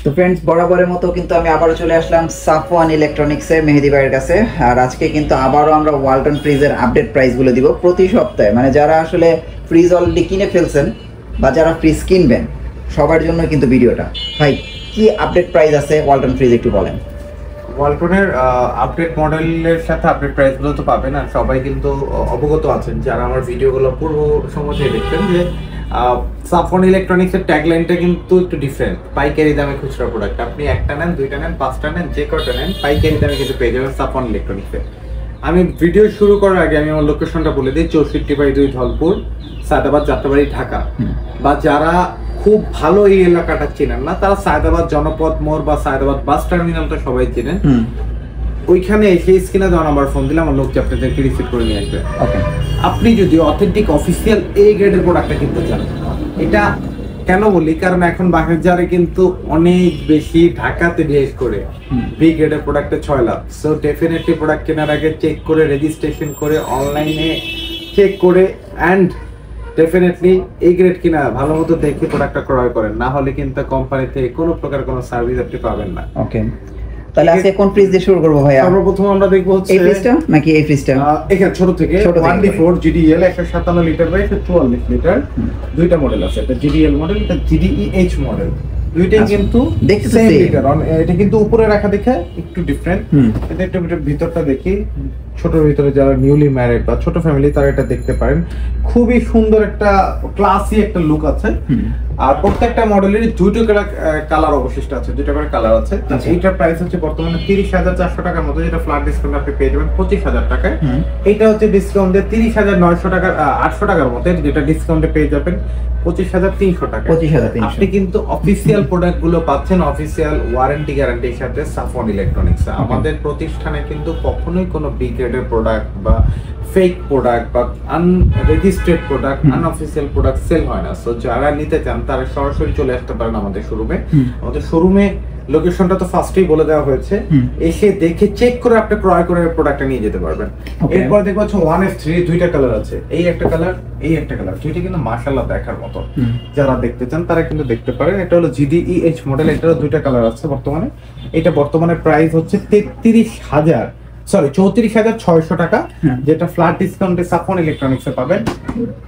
তো ফ্রেন্ডস, বরাবরের মতো কিন্তু আমি আবারও চলে আসলাম সাফওয়ান ইলেকট্রনিক্সে মেহেদি ভাইয়ের কাছে। আর আজকে কিন্তু আবারও আমরা ওয়ালটন ফ্রিজের আপডেট প্রাইসগুলো দিব প্রতি সপ্তাহে। মানে যারা আসলে ফ্রিজ অলরেডি কিনে ফেলছেন বা যারা ফ্রিজ কিনবেন সবার জন্য কিন্তু ভিডিওটা। ভাই, কি আপডেট প্রাইস আছে ওয়ালটন ফ্রিজ একটু বলেন। ওয়ালটনের আপডেট মডেলের সাথে আপডেট প্রাইসগুলো তো পাবেন, আর সবাই কিন্তু অবগত আছেন যারা আমার ভিডিওগুলো পূর্ব সময় দেখছেন যে সাফওয়ান ইলেকট্রনিক্সের ট্যাগলাইনটা কিন্তু একটু ডিফারেন্ট। পাইকারি দামে খুচরা প্রোডাক্ট, আপনি একটা নেন, দুইটা নেন, পাঁচটা নেন, যে কটা নেন পাইকারি দামে কিন্তু পেয়ে যাবেন সাফওয়ান ইলেকট্রনিক্সে। আমি ভিডিও শুরু করার আগে আমি আমার লোকেশনটা বলে দিই, 64/2 ধলপুর, সায়দাবাদ, যাত্রাবাড়ি, ঢাকা। বা যারা খুব ভালো এই এলাকাটা চেনেন না, তারা সায়দাবাদ জনপদ মোড় বা সায়দাবাদ বাস টার্মিনালটা সবাই চেনেন। ওইখানে এসে স্ক্রিনে দেওয়া নাম্বার ফোন দিলে আমার লোক আপনাদেরকে রিসিভ করে নিয়ে আসবে। আপনি যদি অথেন্টিক অফিসিয়াল এ গ্রেডের প্রোডাক্টটা কিনতে চান, এটা কেন বলি, কারণ এখন বাজারে কিন্তু অনেক বেশি ঢাকাতে বিশেষ করে বি গ্রেডের প্রোডাক্টে 6 লাখ। সো ডেফিনেটলি প্রোডাক্ট কেনার আগে চেক করে, রেজিস্ট্রেশন করে, অনলাইনে চেক করে, অ্যান্ড ডেফিনেটলি এই গ্রেড কিনা ভালো মতো দেখে প্রোডাক্টটা ক্রয় করেন, না হলে কিন্তু কোম্পানি থেকে কোনো প্রকার কোনো সার্ভিস আপনি পাবেন না। ওকে, তাহলে আজকে কোন ফ্রিজ দিয়ে শুরু করব ভাই? সর্বপ্রথম আমরা দেখব হচ্ছে এই ফ্রিজটা নাকি এই ফ্রিজটা? এখানে ছোট থেকে 1D4 GDL 157 litre by 144 litre, দুইটা মডেল আছে। এটা GDL মডেল, এটা GDEH মডেল, দুইটাই কিন্তু দেখতে সেম লিটার। এটা কিন্তু উপরে রাখা দেখে একটু ডিফারেন্ট। এটা একটু ভিতরটা দেখি, ছোটর ভিতরে যারা নিউলি ম্যারিড বা ছোট ফ্যামিলি তারা এটা দেখতে পারেন। খুবই সুন্দর একটা ক্লাসি একটা লুক আছে। আর প্রত্যেকটা মডেলের দুটো কালার অবশিষ্ট আছে, দুটো করে কালার আছে। এইটার প্রাইস হচ্ছে বর্তমানে 30,400 টাকার মতো, যেটা ফ্ল্যাট ডিসকাউন্ট আপনি পেয়ে যাবেন 25,000 টাকায়। এইটা হচ্ছে ডিসকাউন্ট দিয়ে 30,900 টাকা, 800 টাকার মতো, যেটা ডিসকাউন্টে পেয়ে যাবেন 25,300 টাকা। আপনি কিন্তু অফিসিয়াল প্রোডাক্ট গুলো পাচ্ছেন অফিসিয়াল ওয়ারেন্টি গ্যারান্টির সাথে সাফওয়ান ইলেকট্রনিক্স। আমাদের প্রতিষ্ঠানে কিন্তু কখনোই কোনো বি গ্রেডের প্রোডাক্ট বা ফেক প্রোডাক্ট বা unregistered product, unofficial product sale হয় না। সো যারা নিতে চান তারা সরাসরি চলে আসতে পারেন আমাদের শোরুমে। আমাদের শোরুমে লোকেশনটা তো ফার্স্টেই বলে দেওয়া হয়েছে, এসে দেখে চেক করে আপনি ক্রয় করে প্রোডাক্টটা নিয়ে যেতে পারবেন। এরপর দেখবো হচ্ছে 1F3, দুইটা কালার আছে, এই একটা কালার, এই একটা কালার, দুইটা কিন্তু মাশাআল্লাহ দেখার মতো। যারা দেখতে চান তারা কিন্তু দেখতে পারেন। এটা হলো GDEH মডেল, এটারও দুইটা কালার আছে বর্তমানে। এটা বর্তমানে প্রাইস হচ্ছে 34,600 টাকা, যেটা ফ্ল্যাট ডিসকাউন্টে সাফওয়ান ইলেকট্রনিক্সে পাবেন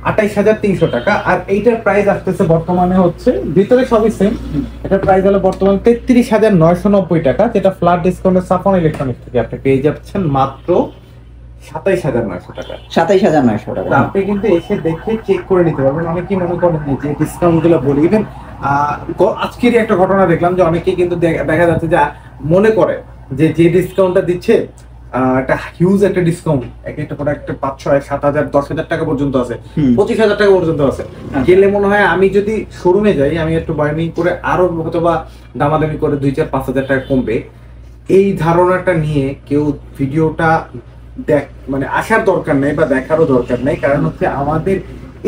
28,300 টাকা। আর এইটার প্রাইস আসতেছে বর্তমানে হচ্ছে, ভিতরে সবই সেম, এটার প্রাইস হলো বর্তমানে 33,990 টাকা, যেটা ফ্ল্যাট ডিসকাউন্টে সাফওয়ান ইলেকট্রনিক্স থেকে আপনি পেয়ে যাচ্ছেন মাত্র 27,900 টাকা। 27,900 টাকা। আপনি কিন্তু এসে দেখে চেক করে নিতে পারবেন। অনেকেই মনে করেন যে ডিসকাউন্ট গুলো বলি, ইভেন আজকেরই একটা ঘটনা দেখলাম যে অনেকেই কিন্তু দেখা যাচ্ছে যে মনে করে যে ডিসকাউন্টটা দিচ্ছে একটা হিউজ একটা ডিসকাউন্ট, একটা প্রোডাক্ট 5, 6, 7,000, 10,000 টাকা পর্যন্ত আছে, 25,000 টাকা পর্যন্ত আছে। গেলে মনে হয় আমি যদি শোরুমে যাই, আমি একটু বার্গেনিং করে আরো হয়তো বা দামাদামি করে 2, 4, 5,000 টাকা কমবে, এই ধারণাটা নিয়ে কেউ ভিডিওটা মানে আসার দরকার নেই বা দেখারও দরকার নেই। কারণ হচ্ছে আমাদের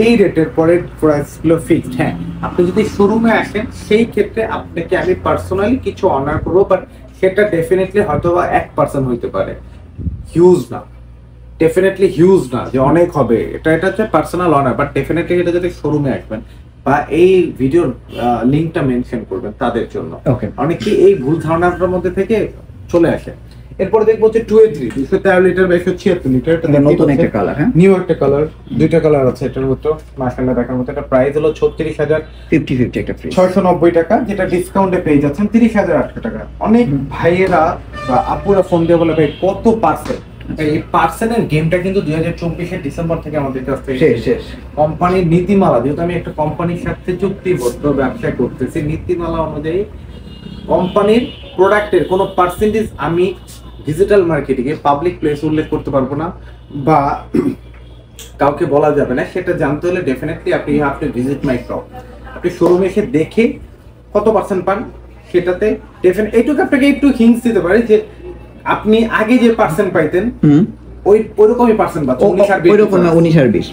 এই রেটের পরে প্রাইসগুলো ফিক্সড। হ্যাঁ, আপনি যদি শোরুমে আসেন সেই ক্ষেত্রে আপনাকে আমি পার্সোনালি কিছু অনার করবো, বাট সেটা ডেফিনেটলি হয়তো বা 1% হইতে পারে, হিউজ না, ডেফিনেটলি হিউজ না যে অনেক হবে, এটা হচ্ছে পার্সোনাল অনার। বাট ডেফিনেটলি এটা যদি শোরুমে আসবেন বা এই ভিডিওর লিঙ্কটা মেনশন করবেন তাদের জন্য। অনেকে এই ভুল ধারণাটার মধ্যে থেকে চলে আসে। এরপর দেখবো হচ্ছে 2A3 213 লিটার 176 লিটার, এটা নতুন একটা কালার, হ্যাঁ নিউ একটা কালার, দুইটা কালার আছে এটার মধ্যে মাশাআল্লাহ দেখার মতো। এটা প্রাইস হলো 36,050 একটা ফ্রি 690 টাকা, যেটা ডিসকাউন্টে পেয়ে যাচ্ছেন 30,800 টাকা। অনেক ভাইয়েরা বা আপুরা ফোন দিয়ে বলে ভাই কত পার্সেন্ট, এই পার্সেন্টের গেমটা কিন্তু 2024 ডিসেম্বর থেকে আমাদের কাছ থেকে শেষ। কোম্পানির নীতিমালা, যেহেতু আমি একটা কোম্পানির সাথে চুক্তিবদ্ধ ব্যবসা করতেছি, নীতিমালা অনুযায়ী কোম্পানির প্রোডাক্টের কোনো পার্সেন্টেজ আমি ডিজিটাল মার্কেটিংয়ে পাবলিক প্লেস উল্লেখ করতে পারবো না বা কাউকে বলা যাবে না। সেটা জানতে হলে ডেফিনেটলি আপনি ভিজিট মাই শপ, আপনি শোরুমে এসে দেখে কত পার্সেন্ট পান সেটাতে এইটুকু আপনাকে একটু হিংস দিতে পারে যে আপনি আগে যে পার্সেন্ট পাইতেন ওইরকমই পার্সেন্ট পাচ্ছেন, 19 আর 20।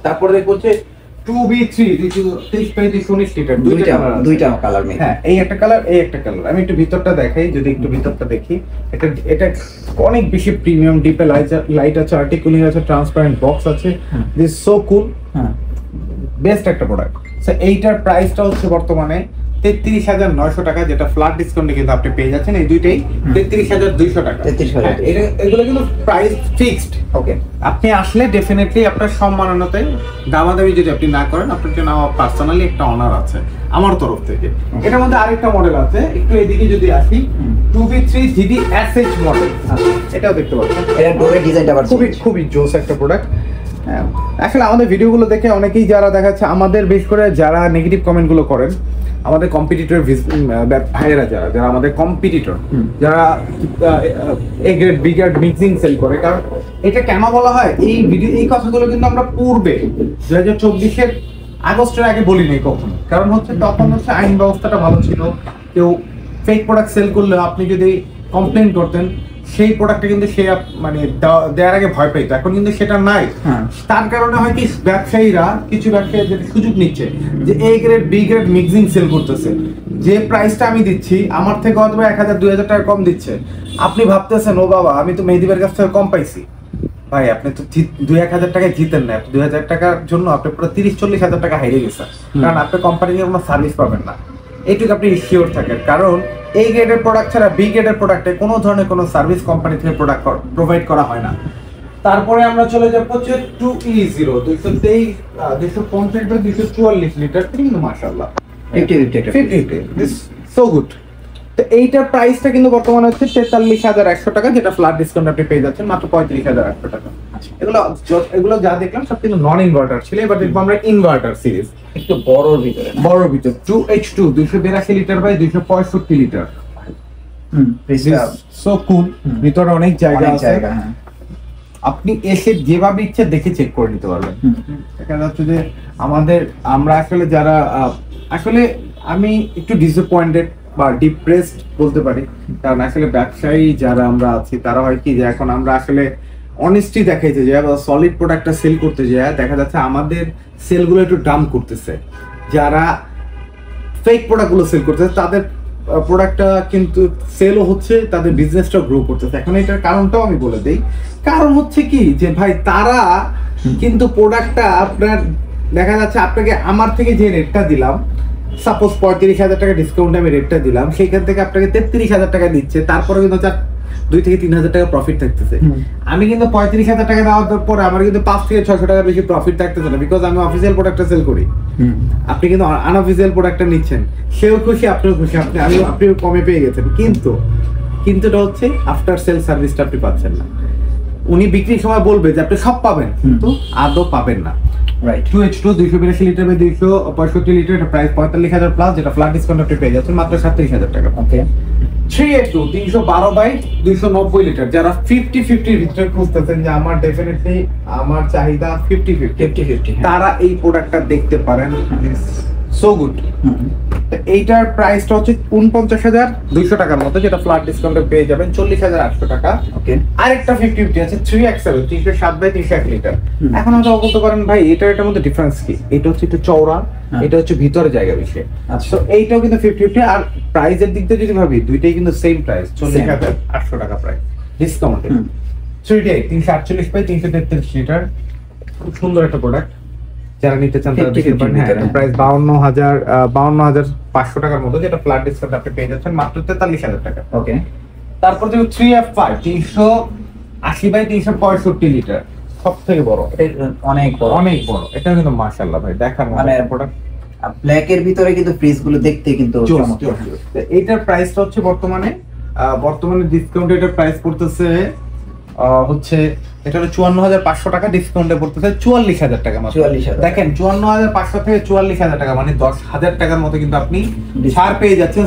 তারপরে দেখবো হচ্ছে 2B3 30/19 লিটার, দুইটা কালার। হ্যাঁ, এই একটা কালার, এই একটা কালার। আমি একটু ভিতরটা দেখাই, যদি একটু ভিতরটা দেখি, এটা অনেক বেশি প্রিমিয়াম, ডিপে লাইট আছে, আর্টিকুলিং আছে, ট্রান্সপারেন্ট বক্স আছে, দিস সো কুল, বেস্ট একটা প্রোডাক্ট। সো এইটার প্রাইসটা হচ্ছে বর্তমানে 33,900 টাকা, যেটা ফ্ল্যাট ডিসকাউন্টে কিন্তু আপনি পেয়ে যাচ্ছেন। এই দুইটাই 33,200 টাকা। 33,000 এগুলো কিন্তু প্রাইস ফিক্সড। ওকে, আপনি আসলে ডেফিনেটলি আপনার সম্মাননাতে দামাদামি যদি আপনি না করেন, আপনার জন্য আমার পার্সোনালি একটা অনার আছে আমার তরফ থেকে। এটার মধ্যে আরেকটা মডেল আছে, একটু এদিকে যদি আসি, 2B3 GD SH মডেল, এটাও দেখতে পাচ্ছেন। এটা ডোরের ডিজাইনটা আবার খুবই জোস একটা প্রোডাক্ট। আসলে আমাদের ভিডিওগুলো দেখে অনেকেই যারা দেখাচ্ছে, আমাদের বেশ করে যারা নেগেটিভ কমেন্টগুলো করেন, আমাদের কম্পিটিটর ভাইয়েরা যারা আমাদের কম্পিটিটর, যারা A grade B grade mixing sale করে, কারণ এটা কেন বলা হয়, এই কথাগুলো কিন্তু আমরা পূর্বে 2024-এর আগস্টের আগে বলিনি কখনো। কারণ হচ্ছে তখন হচ্ছে আইন ব্যবস্থাটা ভালো ছিল, কেউ ফেক প্রোডাক্ট সেল করলে আপনি যদি কমপ্লেন করতেন, সেই প্রোডাক্টটা কিন্তু সে মানে দেওয়ার আগে ভয় পাইতো। এখন কিন্তু সেটা নাই। তার কারণে হয় কি, ব্যবসায়ীরা কিছু ব্যবসায়ী যেটা সুযোগ নিচ্ছে যে A grade B grade mixing sale করতেছে, যে প্রাইসটা আমি দিচ্ছি আমার থেকে হয়তো 1,000-2,000 টাকা কম দিচ্ছে। আপনি ভাবতেছেন, ও বাবা, আমি তো মেহেদী ভাইয়ের কাছ থেকে কম পাইছি। ভাই, আপনি তো 2-1,000 টাকায় জিতেন না, 2,000 টাকার জন্য আপনি পুরো 30-40 হাজার টাকা হেরে গেছেন, কারণ আপনি কোম্পানির কোনো সার্ভিস পাবেন না। এইটুকু আপনি শিওর থাকেন, কারণ এই গ্রেডের প্রোডাক্ট ছাড়া বি গ্রেডের প্রোডাক্টে কোনো ধরনের কোনো সার্ভিস কোম্পানি থেকে প্রোডাক্ট প্রোভাইড করা হয় না। তারপরে আমরা চলে যাব হচ্ছে 2E0 223/244 লিটার, কিন্তু মাশাআল্লাহ 50 সো গুড। তো এইটার প্রাইসটা কিন্তু বর্তমানে হচ্ছে 43,100 টাকা, যেটা ফ্ল্যাট ডিসকাউন্ট আপনি পেয়ে যাচ্ছেন মাত্র 35,800 টাকা। এগুলো যা দেখলাম সব কিন্তু নন ইনভার্টার ছিল। এবার দেখবো আমরা ইনভার্টার সিরিজ, একটু বড়র ভিতরে 2H2 282 litre by 265 litre. So cool, ভিতরে অনেক জায়গা আছে, আপনি এসে যেভাবে ইচ্ছে দেখে চেক করে নিতে পারবেন। দেখা যাচ্ছে যে আমরা আসলে যারা আসলে আমি একটু ডিসঅ্যাপয়েন্টেড বা ডিপ্রেসড বলতে পারি, কারণ আসলে ব্যবসায়ী যারা আমরা আছি তারা হয় কি, যে এখন আমরা আসলে অনেস্টি দেখাইতে যাই বা সলিড প্রোডাক্টটা সেল করতে যাই, দেখা যাচ্ছে আমাদের সেলগুলো একটু ডাউন করতেছে। যারা ফেক প্রোডাক্টগুলো সেল করতেছে তাদের প্রোডাক্টটা কিন্তু সেলও হচ্ছে, তাদের বিজনেসটা গ্রো করতেছে। এখন এটার কারণটাও আমি বলে দেই। কারণ হচ্ছে কি, যে ভাই তারা কিন্তু প্রোডাক্টটা আপনার দেখা যাচ্ছে আপনাকে আমার থেকে যে রেটটা দিলাম, সাপোজ 35,000 টাকা ডিসকাউন্টে আমি রেটটা দিলাম, সেইখান থেকে আপনাকে 33,000 টাকা দিচ্ছে, তারপরে কিন্তু 2 থেকে 3,000 টাকা প্রফিট থাকতেছে। আমি কিন্তু 35,000 টাকা দেওয়ার পরে আমার কিন্তু 5 থেকে 600 টাকা বেশি প্রফিট থাকতেছে না, বিকজ আমি অফিসিয়াল প্রোডাক্টটা সেল করি। আপনি কিন্তু আনঅফিসিয়াল প্রোডাক্টটা নিচ্ছেন, সেও খুশি, আপনিও খুশি, আপনিও কমে পেয়ে গেছেন। কিন্তু এটা হচ্ছে আফটার সেল সার্ভিসটা আপনি পাচ্ছেন না। উনি বিক্রির সময় বলবে যে আপনি সব পাবেন, কিন্তু আদৌ পাবেন না। Right, 2H2 282 litre by 265 litre, এটা প্রাইস 45,000 প্লাস, যেটা ফ্ল্যাট ডিসকাউন্ট আপনি পেয়ে যাচ্ছেন মাত্র 37,000 টাকা। ওকে, 3H2 312/290 লিটার, যারা 50-50 ভিতরে খুঁজতেছেন যে আমার ডেফিনেটলি আমার চাহিদা 50-50, তারা এই প্রোডাক্টটা দেখতে পারেন। So good. এইটার প্রাইসটা হচ্ছে 49,200 টাকার মতো, যেটা ফ্ল্যাট ডিসকাউন্টে পেয়ে যাবেন 40,800 টাকা। ওকে, আরেকটা 50-50 আছে 3XL 307/301 লিটার। এখন হয়তো বলতে পারেন, ভাই এটার মধ্যে ডিফারেন্স কি? এটা হচ্ছে একটু চওড়া, এটা হচ্ছে ভিতরে জায়গা বেশি। তো এইটাও কিন্তু 50-50। আর প্রাইসের দিক থেকে যদি ভাবি, দুইটাই কিন্তু সেম প্রাইস, 40,800 টাকা প্রাইস ডিসকাউন্টে। 348/333 লিটার, খুব সুন্দর একটা প্রোডাক্ট। যারা নিতে চান তারা দেখতে পারেন। প্রাইস 52,500 টাকার মতো, যেটা ফ্ল্যাট ডিসকাউন্ট আপনি পেয়ে যাচ্ছেন মাত্র 43,000 টাকা। ওকে, তারপর দেখো 3F5 380/365 লিটার, সবথেকে বড়, অনেক বড়। এটা কিন্তু মাশাআল্লাহ ভাই, দেখার মানে প্রোডাক্ট। ব্ল্যাক এর ভিতরে কিন্তু ফ্রিজ গুলো দেখতে কিন্তু চমৎকার। এইটার প্রাইসটা হচ্ছে বর্তমানে ডিসকাউন্টে এটার প্রাইস পড়তেছে হচ্ছে, এটা হলো 54,500 টাকা, ডিসকাউন্টে পড়তেছে 44,000 টাকা মাত্র। দেখেন, 54,500 থেকে 44,000 টাকা, মানে 10,000 টাকার মতো কিন্তু আপনি ছাড় পেয়ে যাচ্ছেন।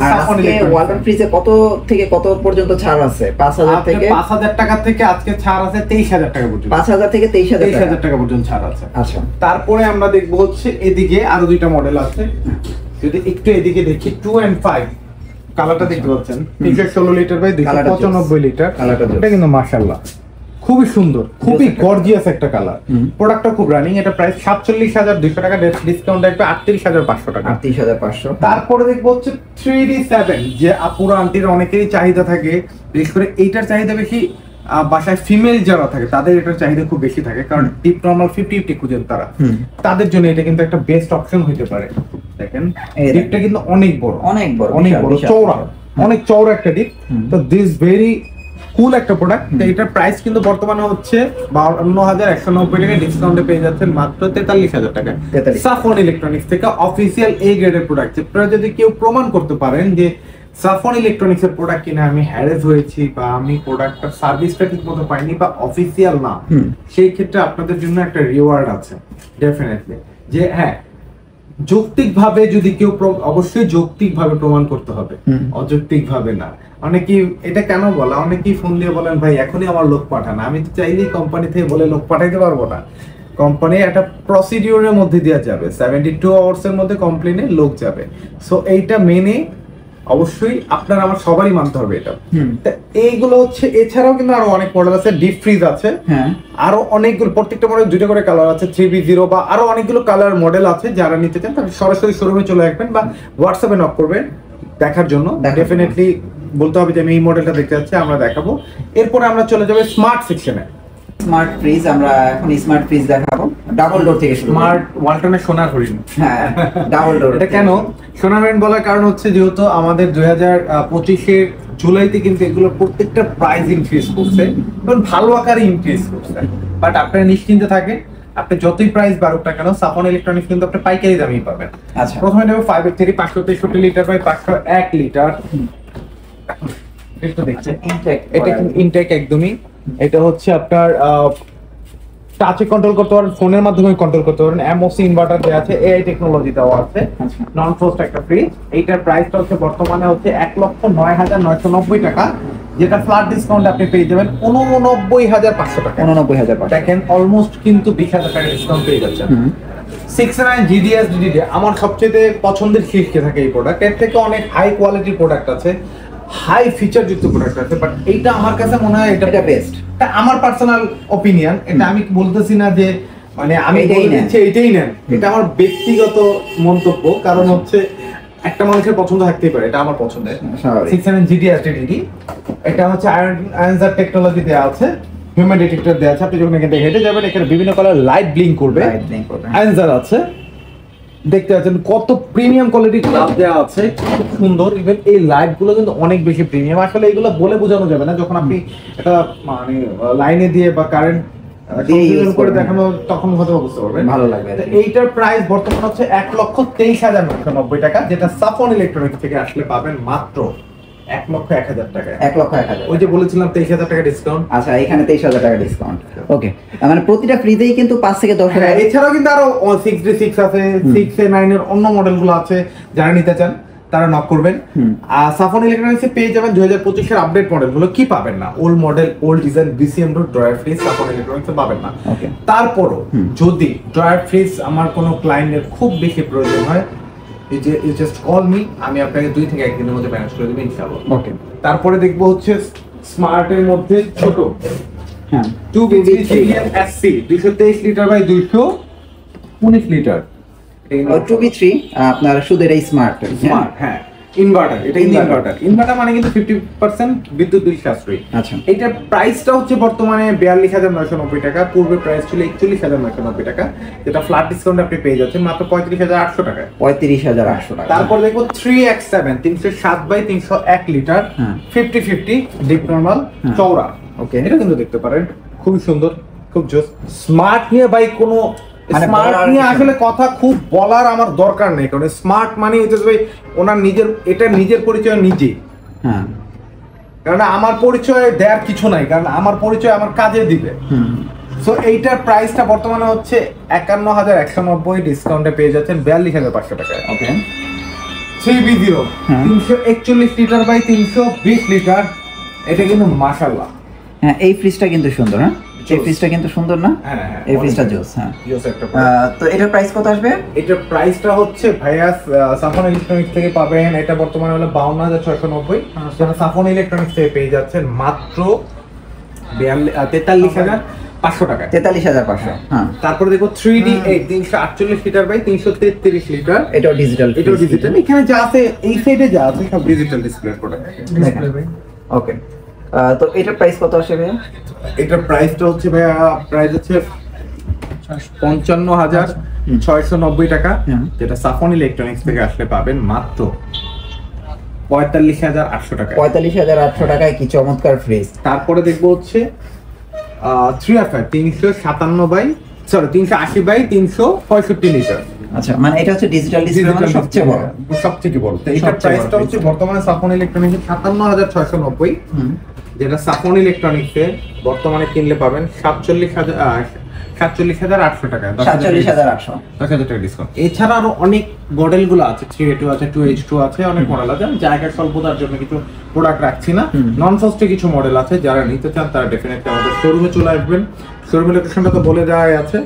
ওয়ালটন ফ্রিজে কত থেকে কত পর্যন্ত ছাড় আছে? 5,000 থেকে 5,000 টাকা থেকে আজকে ছাড় আছে 23,000 টাকা পর্যন্ত। 5,000 থেকে 23,000 টাকা পর্যন্ত ছাড় আছে। আচ্ছা, তারপরে আমরা দেখবো হচ্ছে এদিকে আরো দুইটা মডেল আছে। যদি একটু এদিকে দেখি, 2 and 5 কালারটা দেখতে পাচ্ছেন, 316 লিটার বাই 295 লিটার। এটা কিন্তু মাশাআল্লাহ খুবই সুন্দর, খুবই গর্জিয়াস একটা কালার। প্রোডাক্টটা খুব রানিং। এটা প্রাইস 47,200 টাকা, ডিসকাউন্ট থাকবে 38,500 টাকা। 38,500। তারপরে দেখবো হচ্ছে 3D7, যে আপুরা আন্টির অনেকেরই চাহিদা থাকে, বিশেষ করে এইটার চাহিদা বেশি বাসায় ফিমেল যারা থাকে তাদের এটার চাহিদা খুব বেশি থাকে, কারণ ডিপ নরমাল 50-50 খুঁজেন তারা, তাদের জন্য এটা কিন্তু একটা বেস্ট অপশন হতে পারে। দেখেন এই ডিপটা কিন্তু অনেক বড়, অনেক বড়, অনেক বিশাল, বড়, বিশাল। চওড়া, অনেক চওড়া একটা ডিপ। তো দিস ভেরি কুল একটা প্রোডাক্ট। তো এটার প্রাইস কিন্তু বর্তমানে হচ্ছে 52,190 টাকা, ডিসকাউন্টে পেয়ে যাচ্ছেন মাত্র 43,000 টাকা 43,000 সাফন ইলেকট্রনিক্স থেকে। অফিসিয়াল এ গ্রেডের প্রোডাক্ট। আপনারা যদি কেউ প্রমাণ করতে পারেন যে সাফন ইলেকট্রনিক্স এর প্রোডাক্ট কিনে আমি হ্যারেস হয়েছি বা আমি প্রোডাক্টটার সার্ভিসটা ঠিক মতো পাইনি বা অফিসিয়াল না, সেই ক্ষেত্রে আপনাদের জন্য একটা রিওয়ার্ড আছে ডেফিনেটলি। যে হ্যাঁ, যৌক্তিকভাবে যদি কেউ অবশ্যই যৌক্তিকভাবে প্রমাণ করতে হবে, অযৌক্তিকভাবে না। অনেকেই এটা কেন বলা, অনেকেই ফোন দিয়ে বলেন ভাই এখনই আমার লোক পাঠান। আমি তো চাইলেই কোম্পানি থেকে বলে লোক পাঠাইতে পারবো না। কোম্পানি একটা প্রসিডিওরের মধ্যে দেওয়া যাবে, 72 আওয়ার্স এর মধ্যে কমপ্লেনে লোক যাবে। সো এইটা মেনে অবশ্যই আপনার আমার সবারই মানতে হবে এটা। এইগুলো হচ্ছে, এছাড়াও কিন্তু আরো অনেক মডেল আছে, ডিপ ফ্রিজ আছে, আরো অনেকগুলো, প্রত্যেকটা মডেল 2টা করে কালার আছে, 3B0 বা আরো অনেকগুলো কালার মডেল আছে। যারা নিতে চান তারা সরাসরি শোরুমে চলে আসবেন বা হোয়াটসঅ্যাপে নক করবেন দেখার জন্য। ডেফিনেটলি বলতে হবে যে আমি এই মডেলটা দেখতে যাচ্ছি, আমরা দেখাবো। এরপরে আমরা চলে যাবো স্মার্ট সেকশনে। স্মার্ট ফ্রিজ, আমরা এখন স্মার্ট ফ্রিজ দেখাবো। ডাবল ডোর থেকে শুরু। স্মার্ট ওয়ালটনের সোনার হরিণ। হ্যাঁ, ডাবল ডোর। এটা কেন সোনার হরিণ বলার কারণ হচ্ছে যেহেতু আমাদের 2025 জুলাইতে কিন্তু এগুলো প্রত্যেকটা প্রাইস ইনক্রিজ করছে এবং ভালো আকারে ইনক্রিজ করছে। বাট আপনারা নিশ্চিন্তে থাকেন, আপনি যতই প্রাইস বাড়ুক না কেন সাফন ইলেকট্রনিক্স কিন্তু আপনি পাইকারি দামেই পাবেন। আচ্ছা, প্রথমে নেব 583 563 লিটার বাই 501 লিটার। এটা কিন্তু ইনটেক একদমই। এটা হচ্ছে আপনার টাচে কন্ট্রোল করতে পারেন, ফোনের মাধ্যমে কন্ট্রোল করতে পারেন, এমওসি ইনভার্টার দেওয়া আছে, এআই টেকনোলজি দেওয়া আছে, নন ফ্রস্ট একটা ফ্রিজ। এইটার প্রাইসটা হচ্ছে বর্তমানে হচ্ছে 1,09,990 টাকা, যেটা ফ্ল্যাট ডিসকাউন্ট আপনি পেয়ে যাবেন 89,500 টাকা। 89,500 দেখেন অলমোস্ট কিন্তু 20,000 টাকা ডিসকাউন্ট পেয়ে যাচ্ছেন। 69 GDS DDD আমার সবচেয়ে পছন্দের শীর্ষে থাকে এই প্রোডাক্ট। এর থেকে অনেক হাই কোয়ালিটির প্রোডাক্ট আছে, হাই ফিচার যুক্ত প্রোডাক্ট আছে, বাট এইটা আমার কাছে মনে হয় এটা বেস্ট। এটা আমার পার্সোনাল অপিনিয়ন, এটা আমি বলতেছি না যে মানে আমি এটাই নেন, এটা আমার ব্যক্তিগত মন্তব্য। কারণ হচ্ছে একটা মানুষের পছন্দ থাকতেই পারে, এটা আমার পছন্দের। 67 GDS DDD, এটা হচ্ছে আয়নজার টেকনোলজি দেওয়া আছে, হিউম্যান ডিটেক্টর দেওয়া আছে। আপনি যখন এখান থেকে হেঁটে যাবেন এখানে বিভিন্ন কালার লাইট ব্লিঙ্ক করবে, আয়নজার আছে, দেখতে পাচ্ছেন কত প্রিমিয়াম কোয়ালিটির গ্লাস দেওয়া আছে, খুব সুন্দর। ইভেন এই লাইট গুলো কিন্তু অনেক বেশি প্রিমিয়াম। আসলে এগুলো বলে বোঝানো যাবে না, যখন আপনি এটা মানে লাইনে দিয়ে বা কারেন্ট করে দেখানো তখন হয়তো বুঝতে পারবেন, ভালো লাগবে। এইটার প্রাইস বর্তমান হচ্ছে 1,23,990 টাকা, যেটা সাফন ইলেকট্রনিক্স থেকে আসলে পাবেন মাত্র 1,01,000 টাকা। 1,01,000। ওই যে বলেছিলাম 23,000 টাকা ডিসকাউন্ট। আচ্ছা, এখানে 23,000 টাকা ডিসকাউন্ট। ওকে, মানে প্রতিটা ফ্রিজেই কিন্তু 5 থেকে 10 টাকা। এছাড়াও কিন্তু আরো 6D6 আছে, 6A9 এর অন্য মডেলগুলো আছে, যারা নিতে চান তারা নক করবেন। আর সাফন ইলেকট্রনিক্সে পেয়ে যাবেন 2025 এর আপডেট মডেলগুলো। কি পাবেন না, old model, old design BCM ডোর ড্রয়ার ফ্রিজ সাফন ইলেকট্রনিক্সে পাবেন না। তারপরও যদি ড্রয়ার ফ্রিজ আমার কোনো ক্লায়েন্টের খুব বেশি প্রয়োজন হয়, ইউ জাস্ট কল মি, আমি আপনাকে 2 থেকে 1 দিনের মধ্যে ম্যানেজ করে দেব ইনশাআল্লাহ। ওকে, তারপরে দেখবো হচ্ছে স্মার্টের মধ্যে ছোট 2B3 SC 223 litre by 219 litre. 2B3 আপনার শুধু এই স্মার্ট। হ্যাঁ, ইনভার্টার। এটা ইনভার্টার মানে কিন্তু 50% বিদ্যুৎ বিল সাশ্রয়ী। আচ্ছা, এটার প্রাইসটা হচ্ছে বর্তমানে 42,990 টাকা, পূর্বে প্রাইস ছিল 41,990 টাকা, যেটা ফ্ল্যাট ডিসকাউন্ট আপনি পেয়ে যাচ্ছেন মাত্র 35,800 টাকায়। 35,800 টাকা। তারপর দেখো 3X7 307 by 301 litre 50-50 deep normal চওড়া। ওকে, এটা কিন্তু দেখতে পারেন, খুবই সুন্দর, খুব জোস। স্মার্ট নিয়ে ভাই কোনো স্মার্ট নিয়ে আসলে কথা খুব বলার আমার দরকার নেই, কারণ স্মার্ট মানে হচ্ছে ভাই ওনার নিজের, এটা নিজের পরিচয় নিজে। কারণ আমার পরিচয় দেওয়ার কিছু নাই, কারণ আমার পরিচয় আমার কাজে দিবে। সো এইটার প্রাইসটা বর্তমানে হচ্ছে 51,190, ডিসকাউন্টে পেয়ে যাচ্ছেন 42,500 টাকায়। ওকে, 3B0 341 লিটার বাই 320 লিটার, এটা কিন্তু মাশাআল্লাহ। হ্যাঁ, এই ফ্রিজটা কিন্তু সুন্দর। হ্যাঁ, এই ফ্রিজটা কিন্তু সুন্দর না? এই ফ্রিজটা জোস। হ্যাঁ, তো এটার প্রাইস কত আসবে? এটার প্রাইসটা হচ্ছে ভাইয়া সাফন ইলেকট্রনিক্স থেকে পাবেন, এটা বর্তমানে হলো 52,690, যেটা সাফন ইলেকট্রনিক্স থেকে পেয়ে যাচ্ছেন মাত্র 43,500 টাকা। 43,500। হ্যাঁ, তারপরে দেখো 3D8 348 লিটার বাই 333 লিটার, এটাও ডিজিটাল। এখানে যা আছে এই সাইডে যা আছে সব ডিজিটাল ডিসপ্লে প্রোডাক্ট। ওকে, তো এটার প্রাইস কত আসবে? এটার প্রাইসটা হচ্ছে ভাইয়া প্রাইস হচ্ছে 55,690 টাকা, যেটা সাফন ইলেকট্রনিক্স থেকে আসলে পাবেন মাত্র 45,800 টাকা। 45,800 টাকায় কি চমৎকার ফ্রিজ। তারপরে দেখবো হচ্ছে 3FR 380/365 লিটার। আচ্ছা, মানে এটা হচ্ছে ডিজিটাল ডিসপ্লে, মানে সবচেয়ে বড়, সবথেকে বড়। তো এটার প্রাইসটা হচ্ছে বর্তমানে সাফন ইলেকট্রনিক্সে 57,690, যেটা সাফন ইলেকট্রনিক্সে বর্তমানে কিনলে পাবেন 47,800 টাকা, 10,000 টাকা ডিসকাউন্ট। এছাড়া আরো অনেক মডেল গুলো আছে, 3A2 আছে, 2H2 আছে, অনেক মডেল আছে। আমি জায়গার স্বল্পতার জন্য কিছু প্রোডাক্ট রাখছি না। নন ফাস্টে কিছু মডেল আছে, যারা নিতে চান তারা ডেফিনেটলি আমাদের শোরুমে চলে আসবেন। শোরুমের লোকেশনটা তো বলে দেওয়া আছে।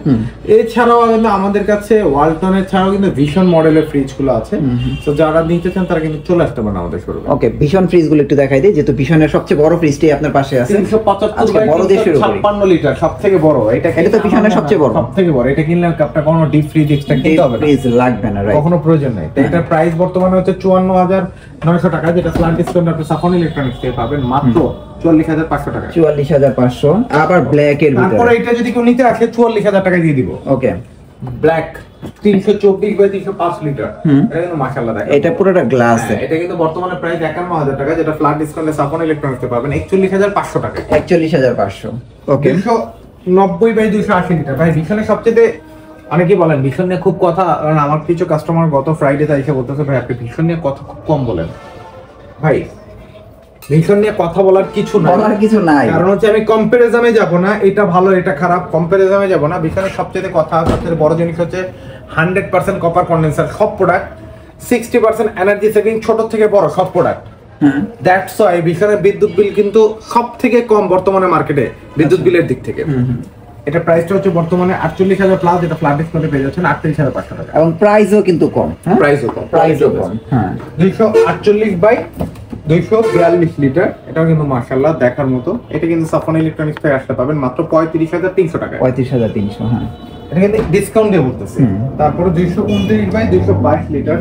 এছাড়াও কিন্তু আমাদের কাছে ওয়ালটনের ছাড়াও কিন্তু ভীষণ মডেলের ফ্রিজ গুলো আছে, তো যারা নিতে চান তারা কিন্তু চলে আসতে পারেন আমাদের শোরুমে। ওকে, ভীষণ ফ্রিজ গুলো একটু দেখাই দিই, যেহেতু ভীষণের সবচেয়ে বড় ফ্রিজটি আপনার পাশে আছে। 356 লিটার, সবথেকে বড়। এটা তো ভীষণের সবচেয়ে বড়, সবথেকে বড়। এটা কিনলে আপনার কোনো ডিপ ফ্রিজ এক্সট্রা কিনতে হবে না, ফ্রিজ লাগবে না, রাইট, কখনো প্রয়োজন নাই। তো এটার প্রাইস বর্তমানে হচ্ছে 54,900 টাকা, যেটা স্ল্যান্ট ডিসকাউন্ট আপনি সাফন ইলেকট্রনিক্স থেকে পাবেন মাত্র 44,500 টাকা। 44,500। আবার ব্ল্যাক এর ভিতরে, তারপরে এটা যদি কেউ নিতে আসে 44,000 টাকা দিয়ে দিব। ওকে, ব্ল্যাক 324/305 লিটার। এটা কিন্তু মাশাআল্লাহ দেখেন, এটা পুরোটা গ্লাস। এটা কিন্তু বর্তমানে প্রাইস 51,000 টাকা, যেটা ফ্ল্যাট ডিসকাউন্টে সাফন ইলেকট্রনিক্সে পাবেন 41,500 টাকা। 41,500। ওকে, 290/280 লিটার। ভাই ভীষণের সবচেয়ে অনেকেই বলেন ভীষণ নিয়ে খুব কথা, কারণ আমার কিছু কাস্টমার গত ফ্রাইডে তাই এসে বলতেছে ভাই আপনি ভীষণ নিয়ে কথা খুব কম বলেন। ভাই ভীষণ নিয়ে কথা বলার কিছু নাই, কারণ হচ্ছে আমি কম্পারিজনে যাব না, এটা ভালো এটা খারাপ, কম্পারিজনে যাব না। ভীষণের সবচেয়ে কথা, সবচেয়ে বড় জিনিস হচ্ছে 100% কপার কন্ডেন্সার সব প্রোডাক্ট, 60% এনার্জি সেভিং ছোট থেকে বড় সব প্রোডাক্ট। দ্যাটস ওয়াই ভীষণের বিদ্যুৎ বিল কিন্তু সব থেকে কম বর্তমানে মার্কেটে বিদ্যুৎ বিলের দিক থেকে। এটা প্রাইসটা হচ্ছে বর্তমানে 48,000 প্লাস, যেটা ফ্ল্যাট ডিসকাউন্টে পেয়ে যাচ্ছেন 38,500 টাকা, এবং প্রাইসও কিন্তু কম। প্রাইসও কম। হ্যাঁ, 248/242 লিটার। এটাও কিন্তু মাশাআল্লাহ দেখার মতো। এটা কিন্তু সাফন ইলেকট্রনিক্স থেকে আসতে পাবেন মাত্র 35,300 টাকা। 35,300। হ্যাঁ, এটা কিন্তু ডিসকাউন্ট দিয়ে বলতেছি। তারপরে 229/222 লিটার।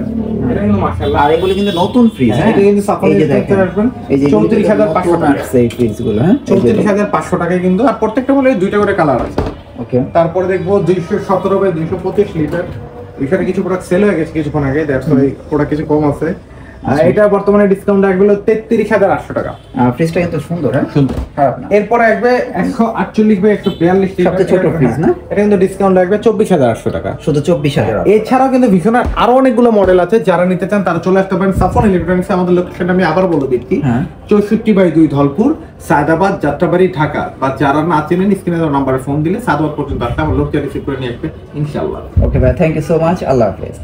এটা কিন্তু মাশাআল্লাহ, আর এগুলো কিন্তু নতুন ফ্রিজ। এটা কিন্তু সাফন ইলেকট্রনিক্স থেকে আসবেন 34,500 টাকা। এই ফ্রিজগুলো 34,500 টাকায় কিন্তু, আর প্রত্যেকটা বলে দুইটা করে কালার আছে। ওকে, তারপরে দেখবো 217/225 লিটার। এখানে কিছু প্রোডাক্ট সেল হয়ে গেছে কিছুক্ষণ আগে, দ্যাটস ওয়াই প্রোডাক্ট কিছু কম আছে। এটা বর্তমানে ডিসকাউন্ট রাখবে 33,800 টাকা। ফ্রিজটা কিন্তু সুন্দর, হ্যাঁ সুন্দর, খারাপ না। এরপরে আসবে 148/142 লিটার, সবচেয়ে ছোট ফ্রিজ না, এটা কিন্তু ডিসকাউন্ট রাখবে 24,800 টাকা, শুধু 24,000। এছাড়াও কিন্তু ভীষণের আরো অনেকগুলো মডেল আছে, যারা নিতে চান তারা চলে আসতে পারেন সাফন ইলেকট্রনিক্স। আমাদের লোকেশনটা আমি আবার বলে দিচ্ছি, 64/2 ধলপুর, সায়দাবাদ, যাত্রাবাড়ি, ঢাকা। বা যারা না চেনেন স্ক্রিনে দেওয়া নম্বরে ফোন দিলে সায়দাবাদ পর্যন্ত আসলে আমার লোকটা রিসিভ করে নিয়ে আসবে ইনশাআল্লাহ। ওকে ভাই, থ্যাংক ইউ সো মাচ, আল্লাহ হাফেজ।